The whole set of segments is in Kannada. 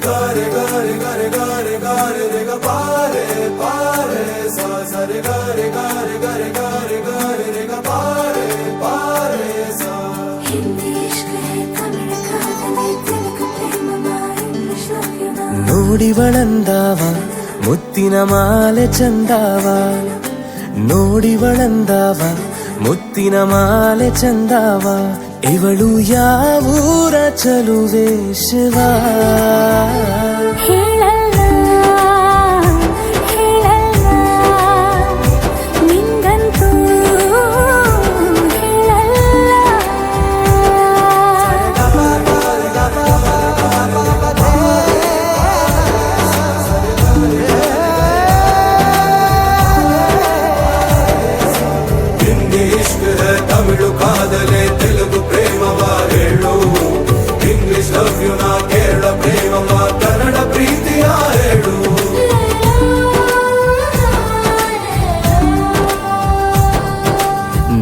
gare gare gare gare gare re ga pare pare sa sa re gare gare gare gare gare re ga pare pare sa hindi ishq hai tamil kaadale telugu prema english love you ನೋಡಿವಳಂದಾವ ಮುತ್ತಿನ ಮಾಲೆ ಚಂದಾವ ನೋಡಿವಳಂದಾವ ಮುತ್ತಿನ ಮಾಲೆ ಚಂದಾವ ಇವಳು ಯಾವೂರ ಚಲುವೆ ಶಿವ ತಮಿಳು ಕಾದಲೆ ತೆಲುಗು ಪ್ರೇಮವ ಹೇಳು ಇಂಗ್ಲಿಷ್ ಲವ್ ಯು ನಾ ಕೇರಳ ಪ್ರೇಮವ ಕನ್ನಡ ಪ್ರೀತಿಯ ಹೇಳು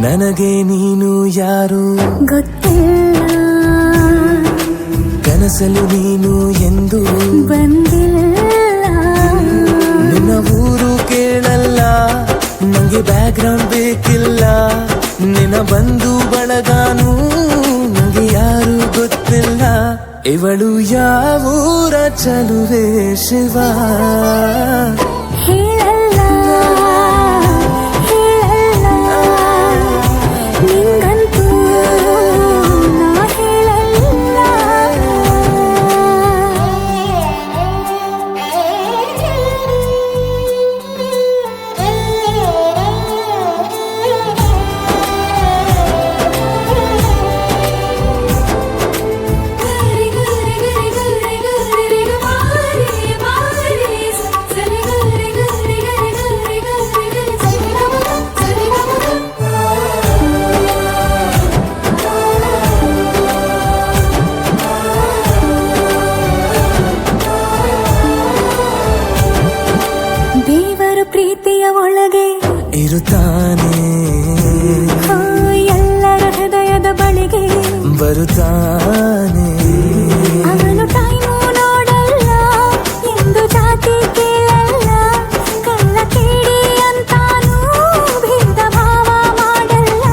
ನನಗೆ ನೀನು ಯಾರು ಗೊತ್ತಿಲ್ಲ ಕನಸಲು ನೀನು ಎಂದು ಬಂದಿಲ್ಲ ನಿನ್ನ ಊರು ಕೇಳಲ್ಲ ನಂಗೆ ಬ್ಯಾಕ್ಗ್ರೌಂಡ್ ಬೇಕಿಲ್ಲ ನಿನ್ನ ಬಂಧು ಬಳಗಾನು ನಂಗೆ ಯಾರು ಗೊತ್ತಿಲ್ಲ ಇವಳು ಯಾವೂರ ಚಲುವೆ ಶಿವ ಹೇಳಲ್ಲ ಹೇಳಲ್ಲ ನಿಂಗಂತೂ ನಾ ಹೇಳಲ್ಲ ಪ್ರೀತಿಯ ಒಳಗೆ ಇರುತ್ತಾನೆ ಎಲ್ಲರ ಹೃದಯದ ಬಳಿಗೆ ಬರುತ್ತಾನೆ ಅವನು ಟೈಮು ನೋಡಲ್ಲ ಎಂದು ಜಾತಿ ಕೇಳಲ್ಲ ಕಳ್ಳ ಕೇಳಿ ಅಂತಾನೂ ಭೇದ ಭಾವ ಮಾಡಲ್ಲ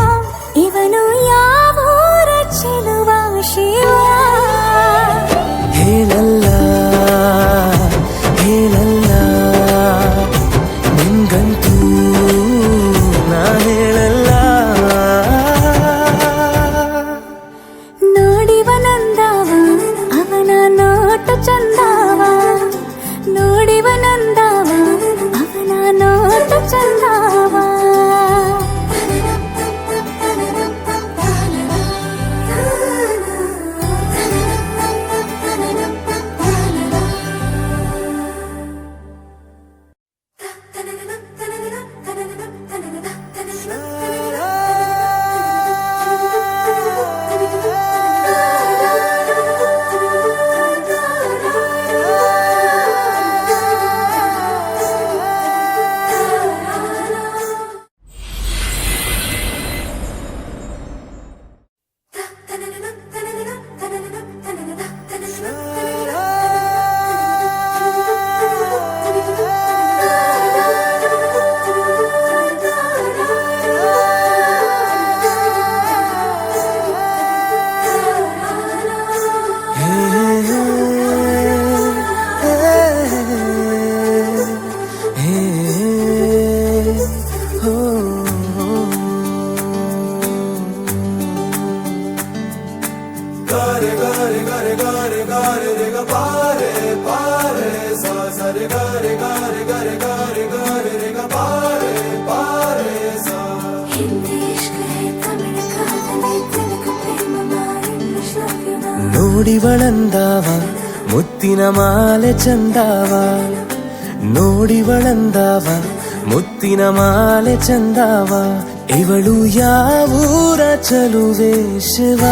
ಇವನು ಯಾವೂರ ಚೆಲುವ ಶಿವ ಹೇಳಲ್ಲ ಹೇಳಲ್ಲ ನಿಂಗಂತೂ ನಾ ಹೇಳಲ್ಲ ನೋಡಿವನಂದವ ಅವನ ನೋಟ ಚಂದವ ನೋಡಿವನಂದವ ಅವನ ನೋಟ ಚಂದವ ನೋಡಿವಳಂದಾವ ಮುತ್ತಿನ ಮಾಲೆ ಚಂದಾವ ನೋಡಿವಳಂದಾವ ಮುತ್ತಿನ ಮಾಲೆ ಚಂದಾವ ಇವಳು ಯಾವೂರ ಚಲುವೆ ಶಿವ